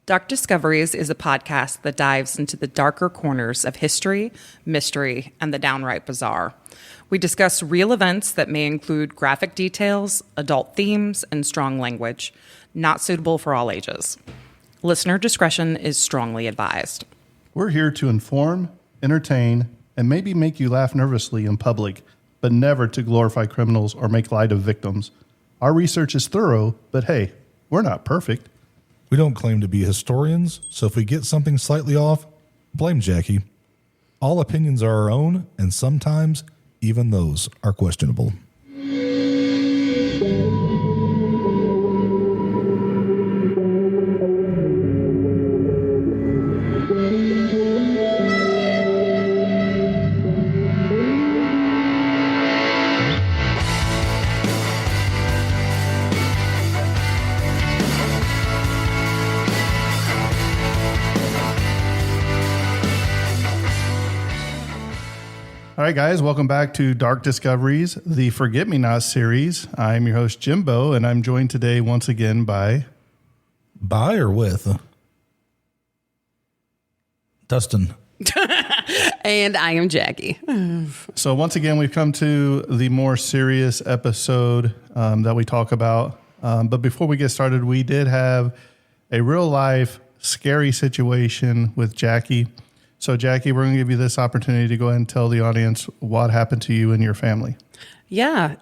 Dark Discoveries is a podcast that dives into the darker corners of history, mystery, and the downright bizarre. We discuss real events that may include graphic details, adult themes, and strong language, not suitable for all ages. Listener discretion is strongly advised. We're here to inform, entertain, and maybe make you laugh nervously in public, but never to glorify criminals or make light of victims. Our research is thorough, but hey, we're not perfect. We don't claim to be historians, so if we get something slightly off, blame Jackie. All opinions are our own, and sometimes even those are questionable. All right, guys, welcome back to Dark Discoveries, the Forget-Me-Not series. I'm your host, Jimbo, and I'm joined today once again by... By or with? Dustin. And I am Jackie. So once again, we've come to the more serious episode that we talk about. But before we get started, we did have a real-life scary situation with Jackie. So, Jackie, we're going to give you this opportunity to go ahead and tell the audience what happened to you and your family. Yeah.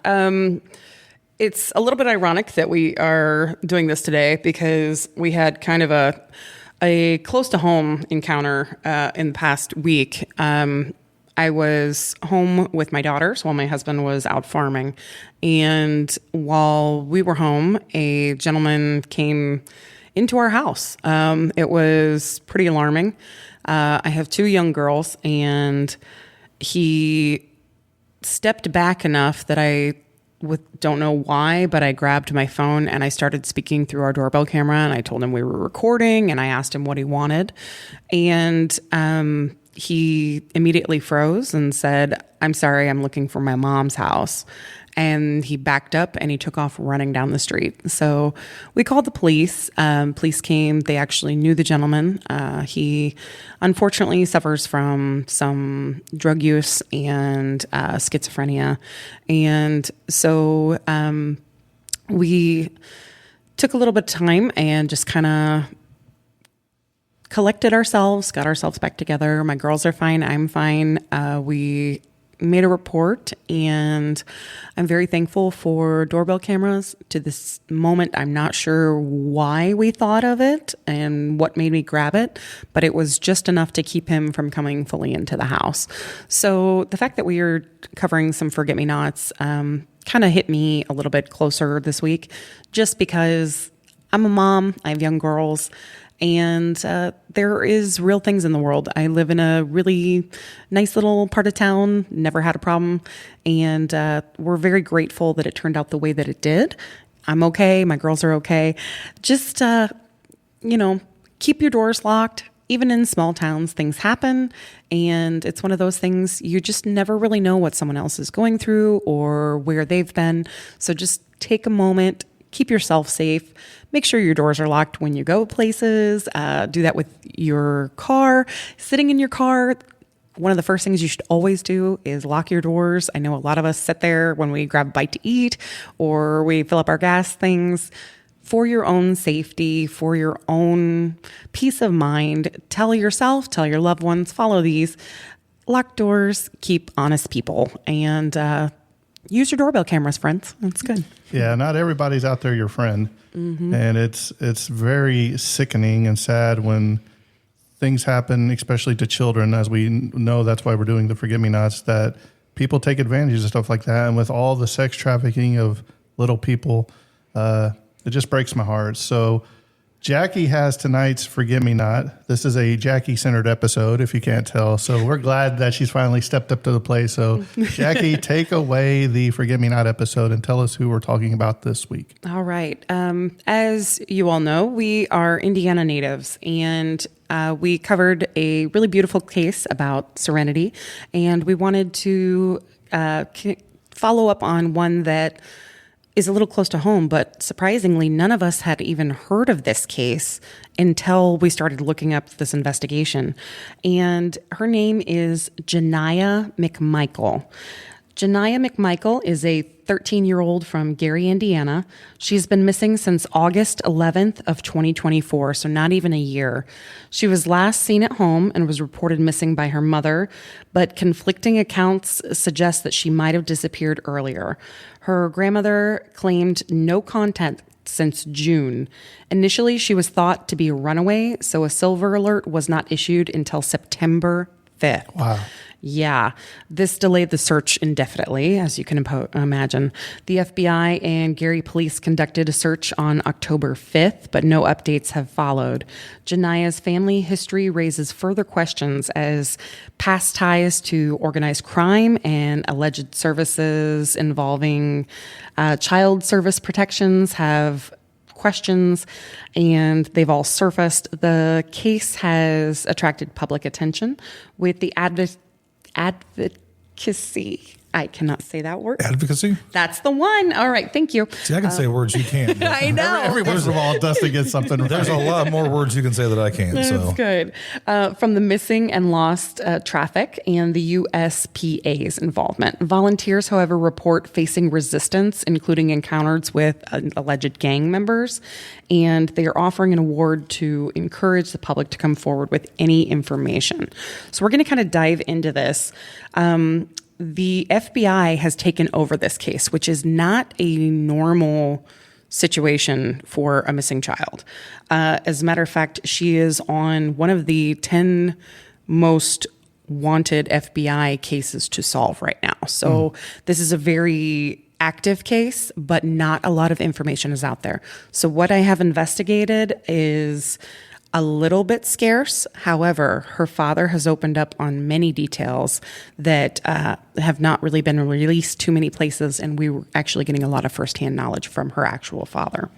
It's a little bit ironic that we are doing this today because we had kind of a close-to-home encounter in the past week. I was home with my daughters while my husband was out farming. And while we were home, a gentleman came into our house. It was pretty alarming. I have two young girls, and he stepped back enough that I don't know why, but I grabbed my phone and I started speaking through our doorbell camera, and I told him we were recording, and I asked him what he wanted. And he immediately froze and said, "I'm sorry, I'm looking for my mom's house." And he backed up and he took off running down the street. So we called the police. Police came. They actually knew the gentleman. He unfortunately suffers from some drug use and schizophrenia. And so we took a little bit of time and just kind of collected ourselves, got ourselves back together. My girls are fine. I'm fine. We made a report, and I'm very thankful for doorbell cameras. To this moment, I'm not sure why we thought of it and what made me grab it, but it was just enough to keep him from coming fully into the house. So the fact that we are covering some forget-me-nots kind of hit me a little bit closer this week, just because I'm a mom, I have young girls, and there is real things in the world. I live in a really nice little part of town, never had a problem, and we're very grateful that it turned out the way that it did. I'm okay. My girls are okay. Just, keep your doors locked. Even in small towns, things happen, and it's one of those things you just never really know what someone else is going through or where they've been. So just take a moment, keep yourself safe. Make sure your doors are locked when you go places. Do that with your car. Sitting in your car, one of the first things you should always do is lock your doors. I know a lot of us sit there when we grab a bite to eat or we fill up our gas things. For your own safety, for your own peace of mind, tell yourself, tell your loved ones, follow these. Lock doors, keep honest people, and use your doorbell cameras, friends. That's good. Yeah, not everybody's out there your friend. Mm-hmm. And it's very sickening and sad when things happen, especially to children. As we know, that's why we're doing the Forget-Me-Nots, that people take advantage of stuff like that. And with all the sex trafficking of little people, it just breaks my heart. So Jackie has tonight's Forget-Me-Not. This is a Jackie-centered episode, if you can't tell. So we're glad that she's finally stepped up to the plate. So Jackie, take away the Forget-Me-Not episode and tell us who we're talking about this week. All right. As you all know, we are Indiana natives, and we covered a really beautiful case about Serenity, and we wanted to follow up on one that is a little close to home, but surprisingly, none of us had even heard of this case until we started looking up this investigation. And her name is Ja'Niyah McMichael. Ja'Niyah McMichael is a 13-year-old from Gary, Indiana. She's been missing since August 11th of 2024, so not even a year. She was last seen at home and was reported missing by her mother, but conflicting accounts suggest that she might have disappeared earlier. Her grandmother claimed no contact since June. Initially, she was thought to be a runaway, so a silver alert was not issued until September 5th. Wow. Yeah, this delayed the search indefinitely, as you can imagine. The FBI and Gary police conducted a search on October 5th, but no updates have followed. Ja'Niyah's family history raises further questions as past ties to organized crime and alleged services involving child service protections have questions, and they've all surfaced. The case has attracted public attention with the advocacy. I cannot say that word. Advocacy? That's the one. All right. Thank you. See, I can say words you can't. I know. Every once in a while, Dustin gets something right. There's a lot more words you can say that I can't. That's So good. From the missing and lost traffic and the USPA's involvement. Volunteers, however, report facing resistance, including encounters with alleged gang members, and they are offering an award to encourage the public to come forward with any information. So we're going to kind of dive into this. The FBI has taken over this case, which is not a normal situation for a missing child. As a matter of fact, she is on one of the 10 most wanted FBI cases to solve right now. So this is a very active case, but not a lot of information is out there. So what I have investigated is a little bit scarce. However, her father has opened up on many details that have not really been released too many places, and we were actually getting a lot of firsthand knowledge from her actual father.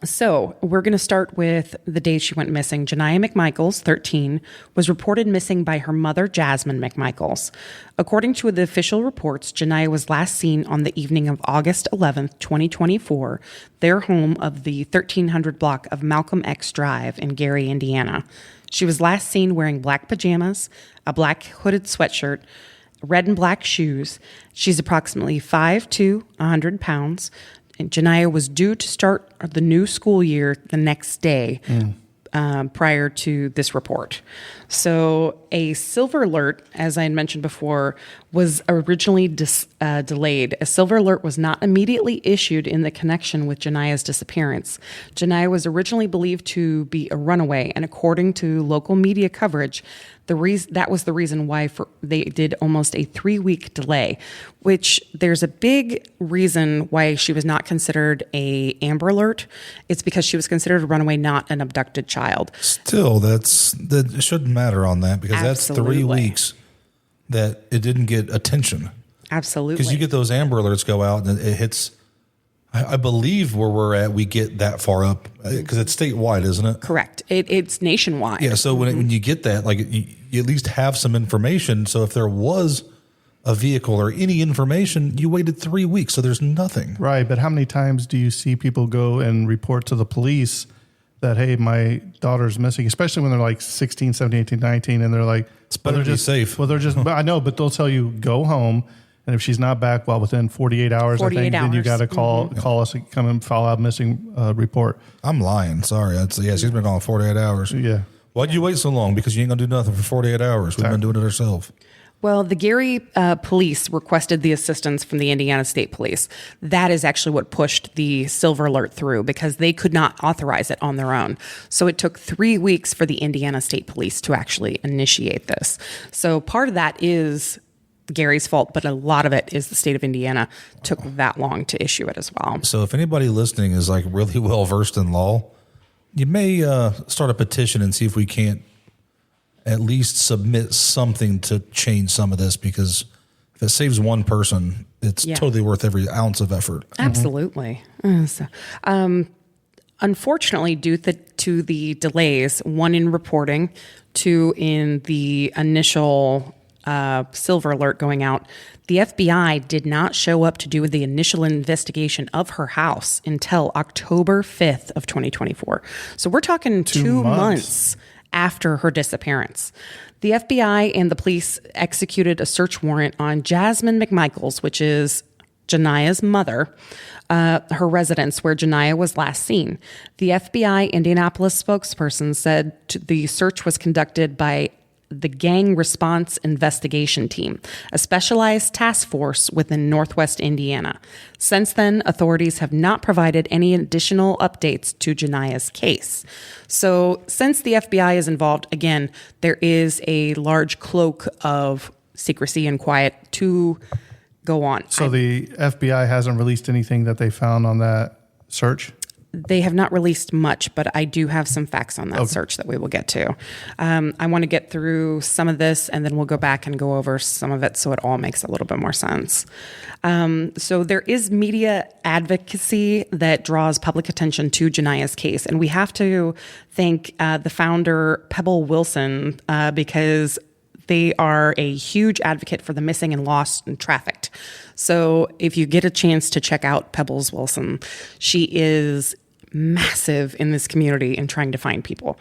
So we're going to start with the day she went missing. Ja'Niyah McMichael, 13, was reported missing by her mother, Jasmine McMichael. According to the official reports, Ja'Niyah was last seen on the evening of August 11th, 2024, their home of the 1300 block of Malcom X Drive in Gary, Indiana. She was last seen wearing black pajamas, a black hooded sweatshirt, red and black shoes. She's approximately 5'2", 100 pounds. And Ja'Niyah was due to start the new school year the next day prior to this report. So a silver alert, as I had mentioned before, was originally delayed. A silver alert was not immediately issued in the connection with Ja'Niyah's disappearance. Ja'Niyah was originally believed to be a runaway, and according to local media coverage, that was the reason why they did almost a 3-week delay, which there's a big reason why she was not considered a Amber Alert. It's because she was considered a runaway, not an abducted child. still, that shouldn't matter on that because Absolutely. that's 3 weeks that it didn't get attention. Absolutely. Because you get those Amber Alerts go out and it hits. I believe where we're at, we get that far up because it's statewide, isn't it? Correct. It's nationwide. Yeah. So when you get that, like you at least have some information. So if there was a vehicle or any information, you waited 3 weeks. So there's nothing. Right. But how many times do you see people go and report to the police that, hey, my daughter's missing, especially when they're like 16, 17, 18, 19, and they're like, It's better to be safe. Well, they're just, but I know, but they'll tell you, go home. And if she's not back, within 48 hours, 48 I think, then you hours. got to call us and come and file out missing report. I'm lying. Sorry. She's been gone 48 hours. Yeah. Why'd you wait so long? Because you ain't going to do nothing for 48 hours. We've been doing it ourselves. Well, the Gary police requested the assistance from the Indiana State Police. That is actually what pushed the silver alert through because they could not authorize it on their own. So it took 3 weeks for the Indiana State Police to actually initiate this. So part of that is Gary's fault, but a lot of it is the state of Indiana took that long to issue it as well. So if anybody listening is like really well versed in law, you may start a petition and see if we can't at least submit something to change some of this, because if it saves one person, it's totally worth every ounce of effort. Absolutely. Unfortunately, due to the delays, one in reporting, two in the initial silver alert going out. The FBI did not show up to do the initial investigation of her house until October 5th of 2024. So we're talking 2 months after her disappearance. The FBI and the police executed a search warrant on Jasmine McMichael's, which is Ja'Niyah's mother, her residence where Ja'Niyah was last seen. The FBI Indianapolis spokesperson said the search was conducted by the Gang Response Investigation Team, a specialized task force within Northwest Indiana. Since then, authorities have not provided any additional updates to Ja'Niyah's case. So since the FBI is involved, again, there is a large cloak of secrecy and quiet to go on. So the FBI hasn't released anything that they found on that search? They have not released much, but I do have some facts on that search that we will get to. I want to get through some of this, and then we'll go back and go over some of it so it all makes a little bit more sense. So there is media advocacy that draws public attention to Ja'Niyah's case, and we have to thank the founder, Pebble Wilson, because they are a huge advocate for the missing and lost and trafficked. So if you get a chance to check out Pebbles Wilson, she is massive in this community in trying to find people.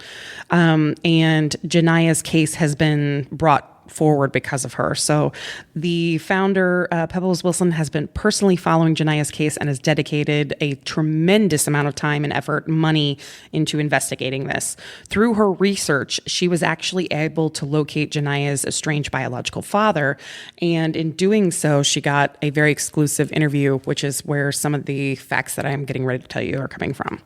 And Ja'Niyah's case has been brought forward because of her. So the founder, Pebbles Wilson, has been personally following Ja'Niyah's case and has dedicated a tremendous amount of time and effort, money into investigating this. Through her research, she was actually able to locate Ja'Niyah's estranged biological father. And in doing so, she got a very exclusive interview, which is where some of the facts that I'm getting ready to tell you are coming from.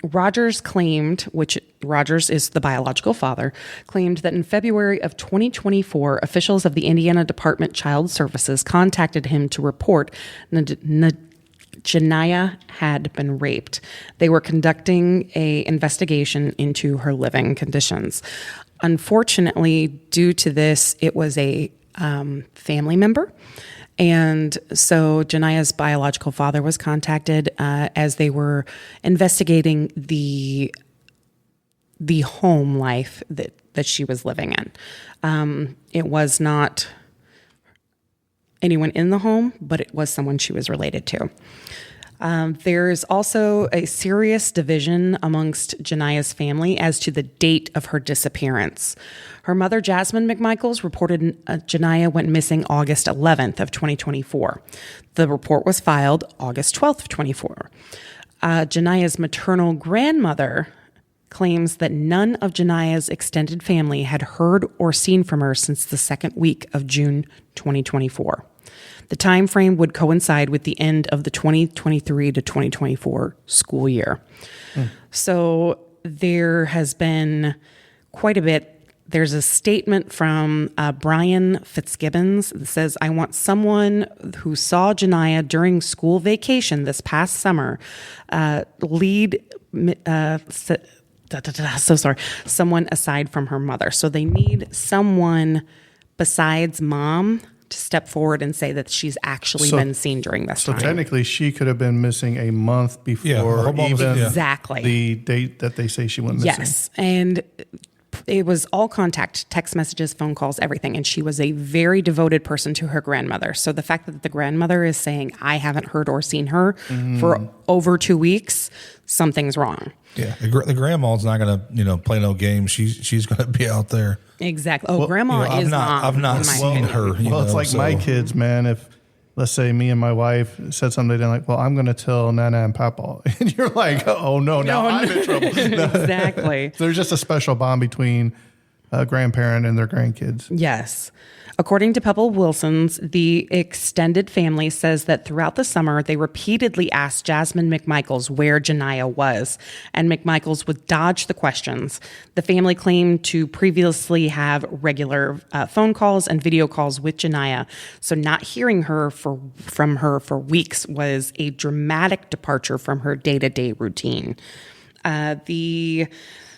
Rogers claimed, which Rogers is the biological father, claimed that in February of 2024, officials of the Indiana Department of Child Services contacted him to report Ja'Niyah had been raped. They were conducting an investigation into her living conditions. Unfortunately, due to this, it was a family member. And so Ja'Niyah's biological father was contacted as they were investigating the home life that she was living in. It was not anyone in the home, but it was someone she was related to. There's also a serious division amongst Ja'Niyah's family as to the date of her disappearance. Her mother, Jasmine McMichael, reported Ja'Niyah went missing August 11th of 2024. The report was filed August 12th of 2024. Ja'Niyah's maternal grandmother claims that none of Ja'Niyah's extended family had heard or seen from her since the second week of June 2024. The time frame would coincide with the end of the 2023 to 2024 school year. So there has been quite a bit. There's a statement from Brian Fitzgibbons that says, "I want someone who saw Ja'Niyah during school vacation this past summer someone aside from her mother." So they need someone besides mom to step forward and say that she's actually been seen during this time. So technically, she could have been missing a month before exactly the date that they say she went missing. Yes, and it was all contact, text messages, phone calls, everything. And she was a very devoted person to her grandmother. So the fact that the grandmother is saying, I haven't heard or seen her for over 2 weeks, something's wrong. Yeah, the grandma's not going to play no games. She's going to be out there. Exactly. Grandma I've is not, mom. I've not seen her. It's like my kids, man. If let's say me and my wife said something, they're like, "Well, I'm going to tell Nana and Papa," and you're like, "Oh no, now I'm in trouble." Exactly. There's just a special bond between a grandparent and their grandkids. Yes. According to Pebble Wilson's, the extended family says that throughout the summer, they repeatedly asked Jasmine McMichael where Ja'Niyah was, and McMichael would dodge the questions. The family claimed to previously have regular phone calls and video calls with Ja'Niyah, so not hearing from her for weeks was a dramatic departure from her day-to-day routine. The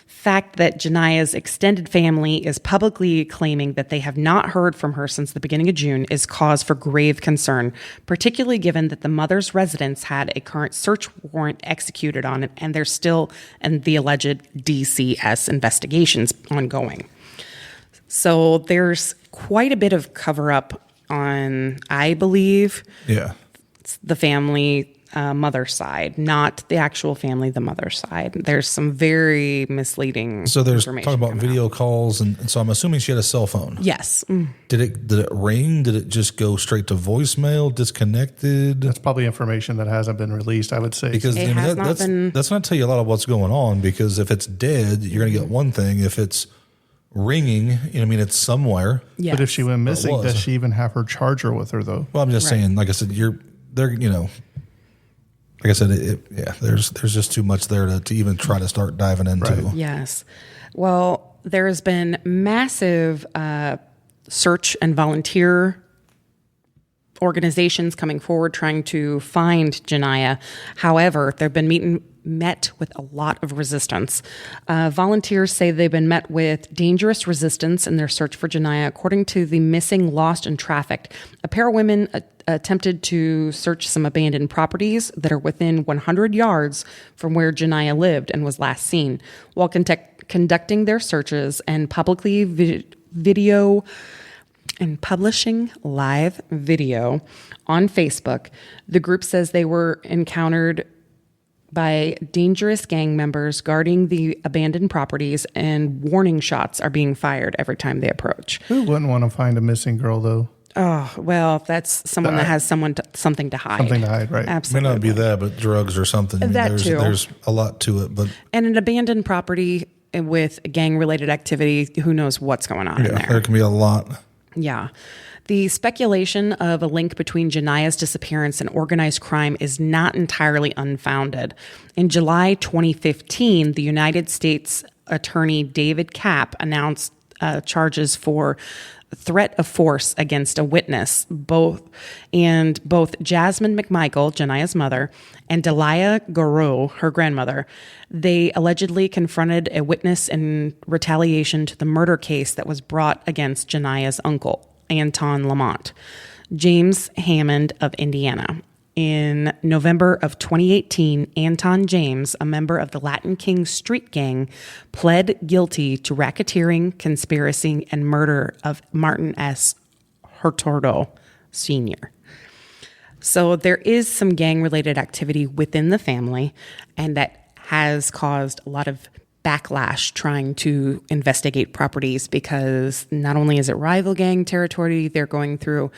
fact that Ja'Niyah's extended family is publicly claiming that they have not heard from her since the beginning of June is cause for grave concern, particularly given that the mother's residence had a current search warrant executed on it, and the alleged DCS investigations ongoing. So there's quite a bit of cover up on, I believe, the family mother side, not the actual family, the mother side. There's some very misleading. So there's information talking about coming video out. calls, and so I'm assuming she had a cell phone. Yes. Did it ring? Did it just go straight to voicemail? Disconnected? That's probably information that hasn't been released, I would say. Because It has not been- that's going to tell you a lot of what's going on. Because if it's dead, you're going to get one thing. If it's ringing, it's somewhere. Yes. But if she went missing, was. does she even have her charger with her, though? Well, I'm just Right. saying. Like I said, like I said, there's just too much there to even try to start diving into. Right. Yes. Well, there has been massive search and volunteer organizations coming forward trying to find Ja'Niyah. However, they've been met with a lot of resistance. Volunteers say they've been met with dangerous resistance in their search for Ja'Niyah. According to the Missing, Lost, and Trafficked, a pair of women attempted to search some abandoned properties that are within 100 yards from where Ja'Niyah lived and was last seen. While conducting their searches and publicly video and publishing live video on Facebook, the group says they were encountered by dangerous gang members guarding the abandoned properties, and warning shots are being fired every time they approach. Who wouldn't want to find a missing girl, though? Oh, well, that's someone that has something to hide. Something to hide, right? May Absolutely. not be that, but drugs or something. That too. There's a lot to it, but And an abandoned property with gang-related activity, who knows what's going on in there there. can be a lot. Yeah. The speculation of a link between Ja'Niyah's disappearance and organized crime is not entirely unfounded. In July 2015, the United States Attorney David Kapp announced charges for threat of force against a witness. Both Jasmine McMichael, Ja'Niyah's mother, and Delia Goro, her grandmother, they allegedly confronted a witness in retaliation to the murder case that was brought against Ja'Niyah's uncle, Anton Lamont, James Hammond of Indiana. In November of 2018, Anton James, a member of the Latin King street gang, pled guilty to racketeering, conspiracy, and murder of Martin S. Hurtado Sr. So there is some gang-related activity within the family, and that has caused a lot of backlash trying to investigate properties, because not only is it rival gang territory they're going through,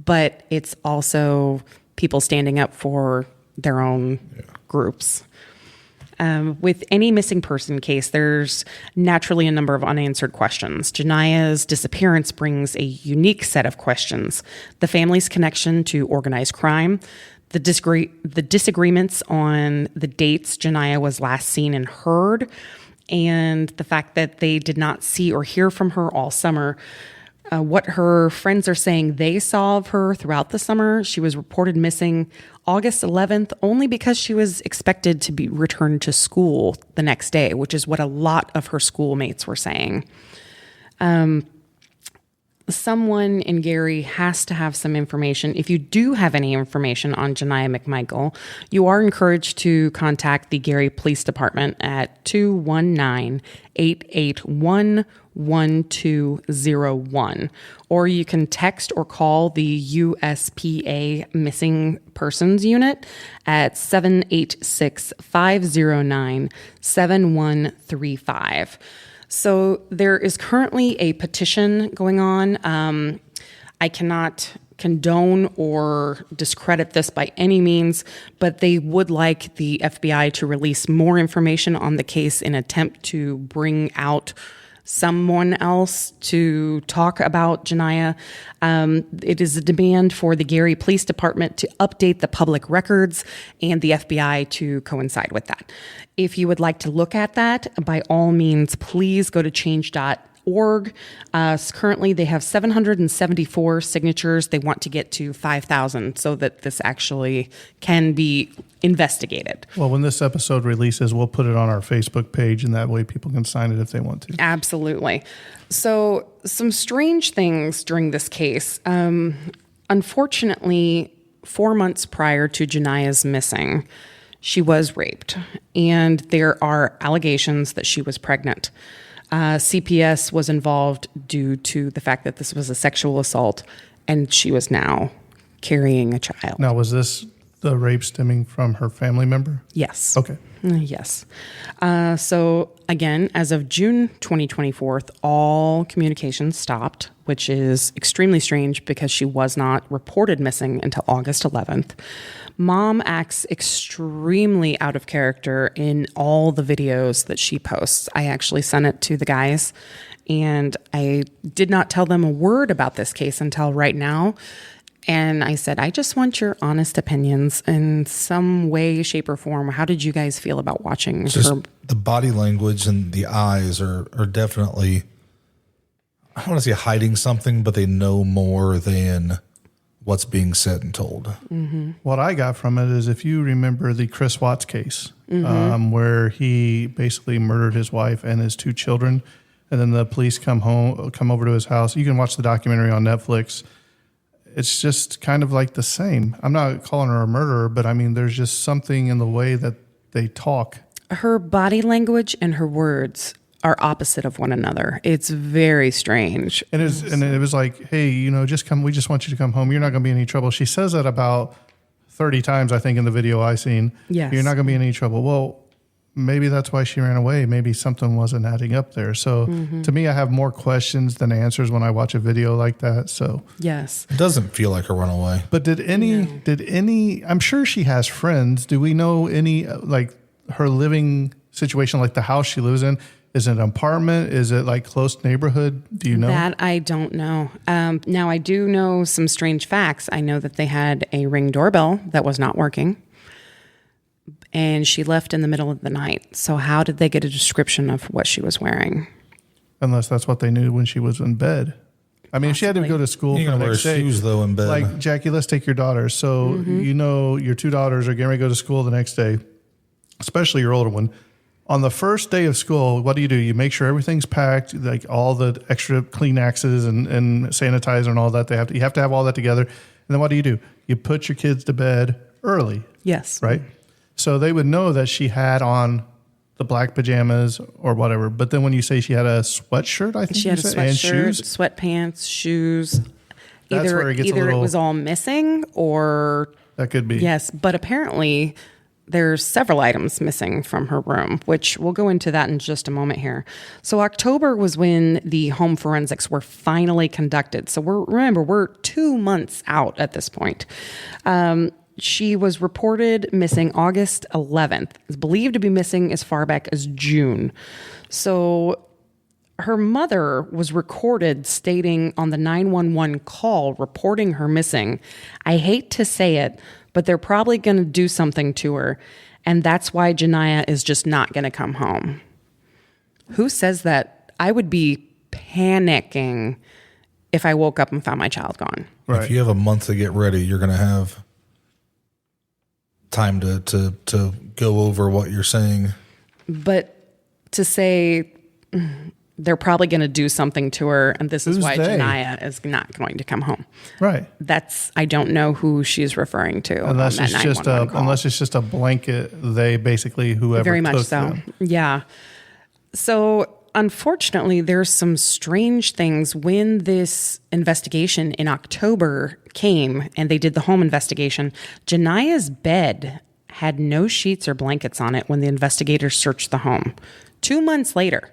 but it's also people standing up for their own groups. With any missing person case, there's naturally a number of unanswered questions. Ja'Niyah's disappearance brings a unique set of questions. The family's connection to organized crime, the disagreements on the dates Ja'Niyah was last seen and heard, and the fact that they did not see or hear from her all summer. What her friends are saying they saw of her throughout the summer. She was reported missing August 11th only because she was expected to be returned to school the next day, which is what a lot of her schoolmates were saying. Someone in Gary has to have some information. If you do have any information on Ja'Niyah McMichael, you are encouraged to contact the Gary Police Department at 219-881-1201, or you can text or call the USPA Missing Persons Unit at 786-509-7135. So there is currently a petition going on. I cannot condone or discredit this by any means, but they would like the FBI to release more information on the case in an attempt to bring out someone else to talk about Ja'Niyah. It is a demand for the Gary Police Department to update the public records and the FBI to coincide with that. If you would like to look at that, by all means, please go to change.org. Currently, they have 774 signatures. They want to get to 5,000 so that this actually can be investigated. Well, when this episode releases, we'll put it on our Facebook page, and that way people can sign it if they want to. Absolutely. So some strange things during this case. Unfortunately, 4 months prior to Ja'Niyah's missing, she was raped, and there are allegations that she was pregnant. CPS was involved due to the fact that this was a sexual assault, and she was now carrying a child. Now, was this the rape stemming from her family member? Yes. Okay. Yes. So again, as of June 2024, all communications stopped, which is extremely strange because she was not reported missing until August 11th. Mom acts extremely out of character in all the videos that she posts. I actually sent it to the guys, and I did not tell them a word about this case until right now. And I said, I just want your honest opinions in some way, shape, or form. How did you guys feel about watching her? The body language and the eyes are definitely, I don't want to say hiding something, but they know more than what's being said and told. Mm-hmm. What I got from it is, if you remember the Chris Watts case, where he basically murdered his wife and his 2 children, and then the police come over to his house. You can watch the documentary on Netflix. It's just kind of like the same. I'm not calling her a murderer, but I mean, there's just something in the way that they talk. Her body language and her words are opposite of one another. It's very strange. And it was like, hey, just come. We just want you to come home. You're not going to be in any trouble. She says that about 30 times, I think, in the video I seen. Yes. You're not going to be in any trouble. Well, maybe that's why she ran away. Maybe something wasn't adding up there. So to me, I have more questions than answers when I watch a video like that. So yes, it doesn't feel like a runaway. But did any, I'm sure she has friends. Do we know any, like her living situation, like the house she lives in? Is it an apartment? Is it like close neighborhood? Do you know? That I don't know. Now I do know some strange facts. I know that they had a Ring doorbell that was not working, and she left in the middle of the night. So how did they get a description of what she was wearing? Unless that's what they knew when she was in bed. I mean, if she had to go to school You're for the gonna next wear day, shoes though in bed. like Jackie, let's take your daughters. So your 2 daughters are getting ready to go to school the next day, especially your older one. On the first day of school, what do? You make sure everything's packed, like all the extra Kleenexes and sanitizer and all that. You have to have all that together. And then what do? You put your kids to bed early. Yes. Right? So they would know that she had on the black pajamas or whatever. But then when you say she had a sweatshirt, I think she had a sweatshirt, and shoes, sweatpants, shoes. That's where it gets either it was all missing or that could be. Yes, but apparently there's several items missing from her room, which we'll go into that in just a moment here. So October was when the home forensics were finally conducted. So we're 2 months out at this point. She was reported missing August 11th. It's believed to be missing as far back as June. So her mother was recorded stating on the 911 call, reporting her missing, I hate to say it, but they're probably going to do something to her. And that's why Ja'Niyah is just not going to come home. Who says that? I would be panicking if I woke up and found my child gone. Right. If you have a month to get ready, you're going to have time to go over what you're saying. But to say they're probably going to do something to her, and this is why Ja'Niyah is not going to come home. Right. I don't know who she's referring to. Unless it's just a blanket, they basically whoever. Very much so. Them. Yeah. So unfortunately, there's some strange things when this investigation in October came and they did the home investigation. Ja'Niyah's bed had no sheets or blankets on it when the investigators searched the home. 2 months later,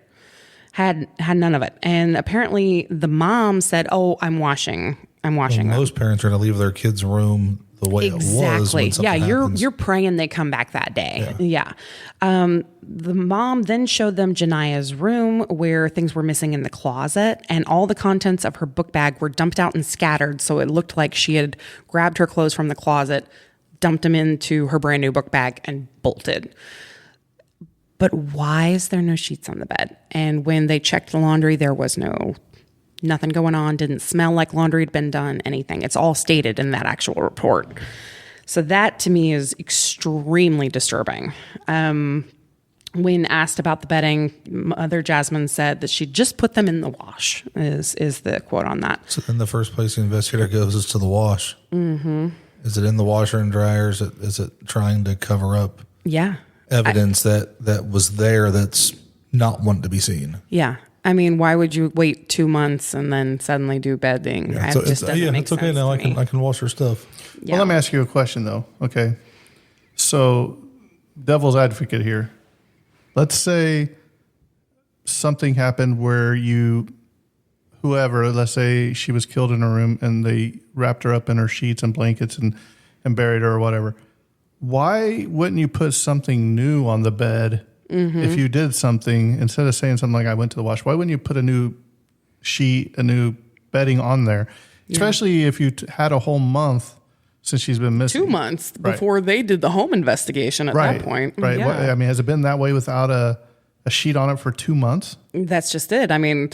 had none of it. And apparently the mom said, "Oh, I'm washing them." Most parents are going to leave their kids' room the way it was. Exactly. Yeah, happens. you're praying they come back that day. Yeah. The mom then showed them Ja'Niyah's room where things were missing in the closet, and all the contents of her book bag were dumped out and scattered. So it looked like she had grabbed her clothes from the closet, dumped them into her brand new book bag, and bolted. But why is there no sheets on the bed? And when they checked the laundry, there was nothing going on, didn't smell like laundry had been done, anything. It's all stated in that actual report. So that to me is extremely disturbing. When asked about the bedding, Mother Jasmine said that she just put them in the wash, is the quote on that. So then the first place the investigator goes is to the wash. Mm-hmm. Is it in the washer and dryer? Is it trying to cover up Yeah. evidence that was there that's not want to be seen. Yeah. I mean, why would you wait 2 months and then suddenly do bedding? Yeah, It so just doesn't make it's okay sense now. to me. I can wash her stuff. Yeah. Well, let me ask you a question, though. Okay. So, devil's advocate here. Let's say something happened where let's say she was killed in her room and they wrapped her up in her sheets and blankets and buried her or whatever. Why wouldn't you put something new on the bed if you did something, instead of saying something like, I went to the wash? Why wouldn't you put a new sheet, a new bedding on there? Yeah. Especially if you had a whole month since she's been missing. 2 months before they did the home investigation at that point. Right. Yeah. What, I mean, has it been that way without a sheet on it for 2 months? That's just it. I mean,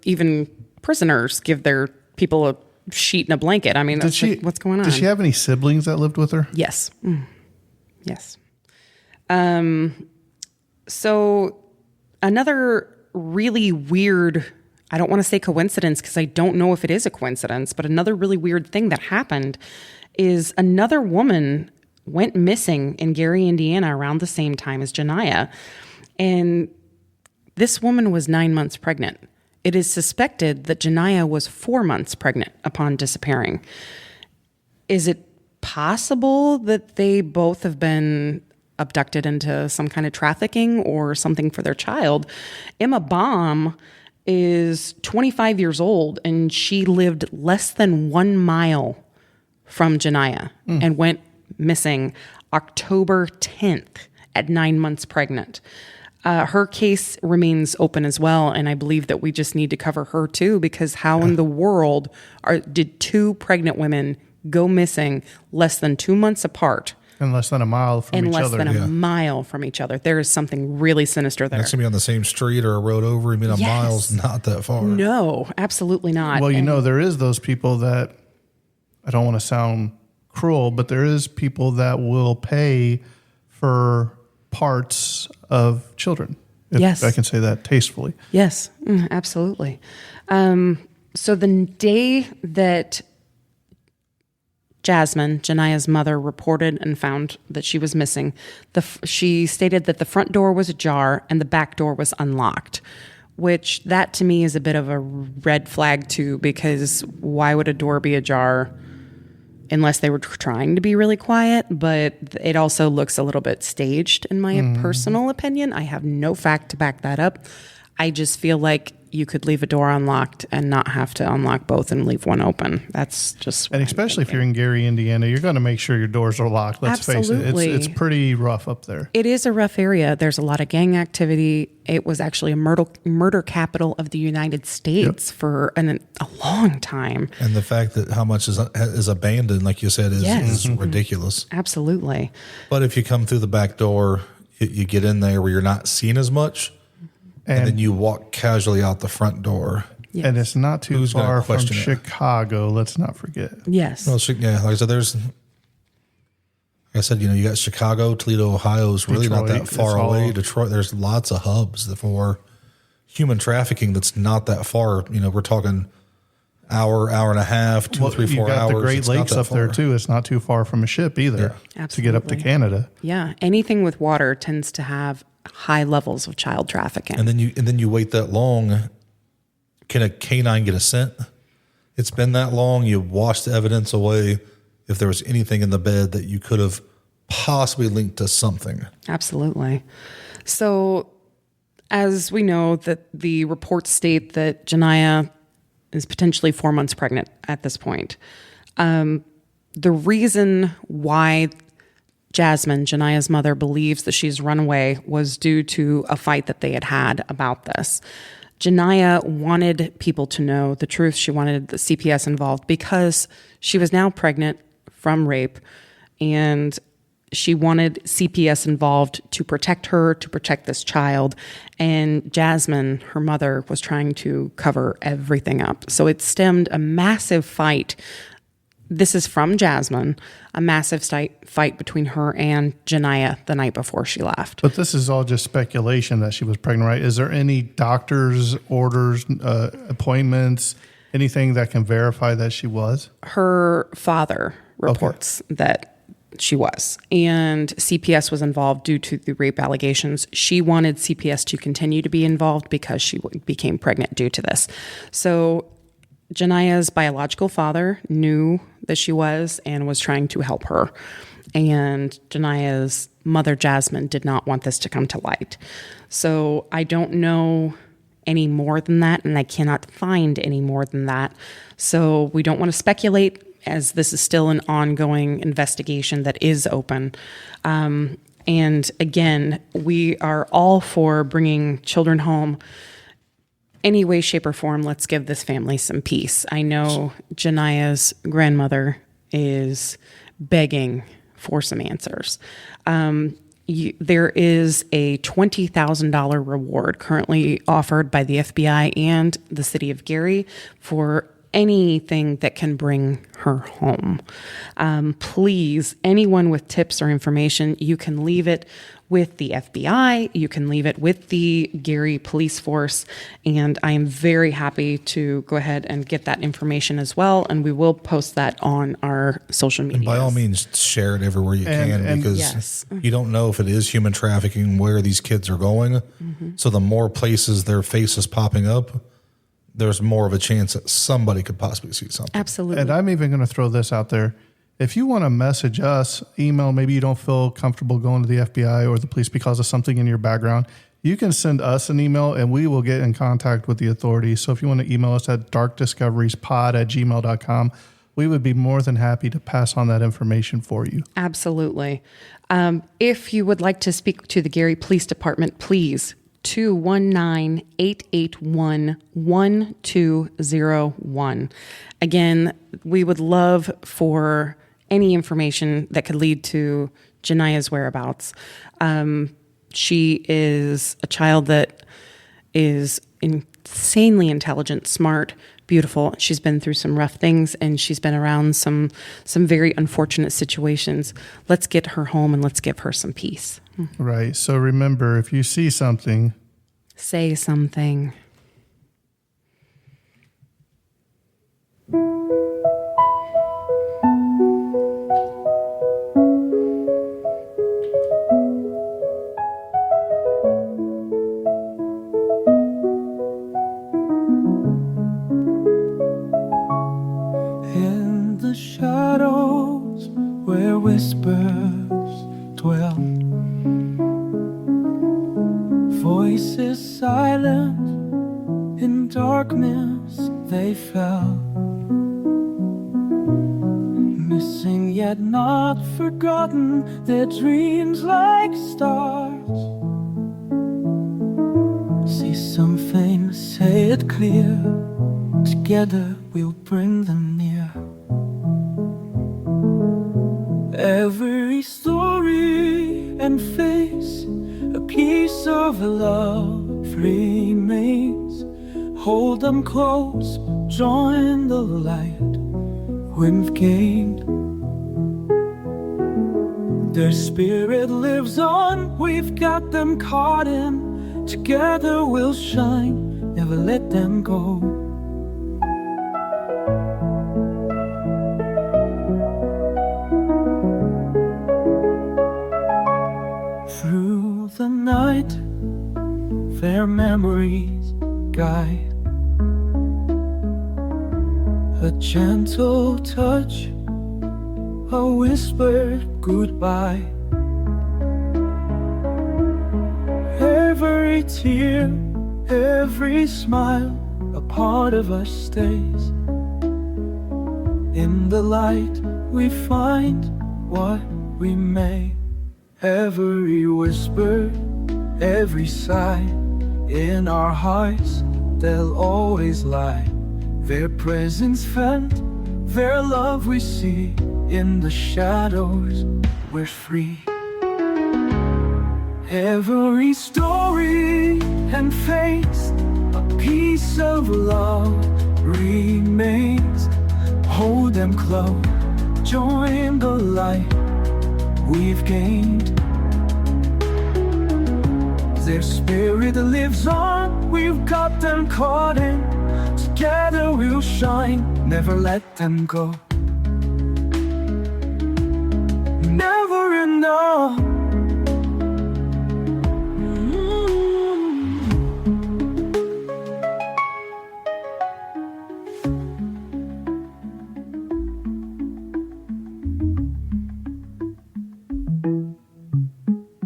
even prisoners give their people a sheet and a blanket. I mean, what's going on? Did she have any siblings that lived with her? Yes. Yes. So another really weird, I don't want to say coincidence because I don't know if it is a coincidence, but another really weird thing that happened is another woman went missing in Gary, Indiana around the same time as Ja'Niyah. And this woman was 9 months pregnant. It is suspected that Ja'Niyah was 4 months pregnant upon disappearing. Is it possible that they both have been abducted into some kind of trafficking or something for their child? Emma Baum is 25 years old and she lived less than 1 mile from Ja'Niyah and went missing October 10th at 9 months pregnant. Her case remains open as well, and I believe that we just need to cover her too, because how in the world did 2 pregnant women go missing less than 2 months apart? And less than a mile from each other. And less than a mile from each other. There is something really sinister there. It's going to be on the same street or a road over. I mean, a mile's not that far. No, absolutely not. Well, there is those people that, I don't want to sound cruel, but there is people that will pay for parts of children. If I can say that tastefully. Yes, absolutely. So the day that Jasmine, Ja'Niyah's mother, reported and found that she was missing, she stated that the front door was ajar and the back door was unlocked, which that to me is a bit of a red flag too, because why would a door be ajar unless they were trying to be really quiet? But it also looks a little bit staged in my personal opinion. I have no fact to back that up. I just feel like you could leave a door unlocked and not have to unlock both and leave one open. That's just... And especially if you're in Gary, Indiana, you're going to make sure your doors are locked. Let's face it. It's pretty rough up there. It is a rough area. There's a lot of gang activity. It was actually a murder capital of the United States for a long time. And the fact that how much is abandoned, like you said, is ridiculous. Absolutely. But if you come through the back door, you get in there where you're not seen as much. And then you walk casually out the front door. Yes. And it's not too far from Chicago, let's not forget. Yes. Well, like I said, you got Chicago, Toledo, Ohio is really not that far away. Detroit, there's lots of hubs for human trafficking that's not that far. We're talking hour and a half, 2 or 3, 4 hours. You got the Great Lakes up there too. It's not too far from a ship either to get up to Canada. Yeah. Anything with water tends to have high levels of child trafficking. And then you wait that long. Can a canine get a scent? It's been that long. You wash the evidence away. If there was anything in the bed that you could have possibly linked to something. Absolutely. So as we know that the reports state that Ja'Niyah is potentially 4 months pregnant at this point. The reason why Jasmine, Ja'Niyah's mother, believes that she's run away was due to a fight that they had about this. Ja'Niyah wanted people to know the truth. She wanted the CPS involved because she was now pregnant from rape, and she wanted CPS involved to protect her, to protect this child. And Jasmine, her mother, was trying to cover everything up. So it stemmed a massive fight. This is from Jasmine, a massive fight between her and Ja'Niyah the night before she left. But this is all just speculation that she was pregnant, right? Is there any doctor's orders, appointments, anything that can verify that she was? Her father reports that she was. And CPS was involved due to the rape allegations. She wanted CPS to continue to be involved because she became pregnant due to this. So Ja'Niyah's biological father knew that she was and was trying to help her. And Ja'Niyah's mother, Jasmine, did not want this to come to light. So I don't know any more than that, and I cannot find any more than that. So we don't want to speculate, as this is still an ongoing investigation that is open. And again, we are all for bringing children home. Any way, shape, or form, let's give this family some peace. I know Ja'Niyah's grandmother is begging for some answers. There is a $20,000 reward currently offered by the FBI and the city of Gary for anything that can bring her home. Please, anyone with tips or information, you can leave it with the FBI, you can leave it with the Gary Police Force, and I am very happy to go ahead and get that information as well, and we will post that on our social media. And by all means, share it everywhere you can, because yes. You don't know if it is human trafficking, where these kids are going. Mm-hmm. So the more places their face is popping up, there's more of a chance that somebody could possibly see something. Absolutely. And I'm even going to throw this out there. If you want to message us, email, maybe you don't feel comfortable going to the FBI or the police because of something in your background, you can send us an email and we will get in contact with the authorities. So if you want to email us at darkdiscoveriespod@gmail.com, we would be more than happy to pass on that information for you. Absolutely. If you would like to speak to the Gary Police Department, please 219-881-1201. Again, we would love for any information that could lead to Ja'Niyah's whereabouts. She is a child that is insanely intelligent, smart, beautiful. She's been through some rough things, and she's been around some very unfortunate situations. Let's get her home and let's give her some peace. Right. So remember, if you see something, say something. In the shadows where whispers dwell, voices silent, in darkness they fell. Missing yet not forgotten, their dreams like stars. See something, say it clear, together we'll bring them near. Every story and face, a piece of love remains. Hold them close, join the light we've gained. Their spirit lives on, we've got them caught in. Together we'll shine, never let them go. Through the night, their memories guide. A gentle touch, a whispered goodbye. Every tear, every smile, a part of us stays. In the light we find what we may. Every whisper, every sigh, in our hearts they'll always lie. Their presence felt, their love we see. In the shadows we're free. Every story and face, a piece of love remains. Hold them close, join the light we've gained. Their spirit lives on, we've got them caught in. Together we'll shine, never let them go.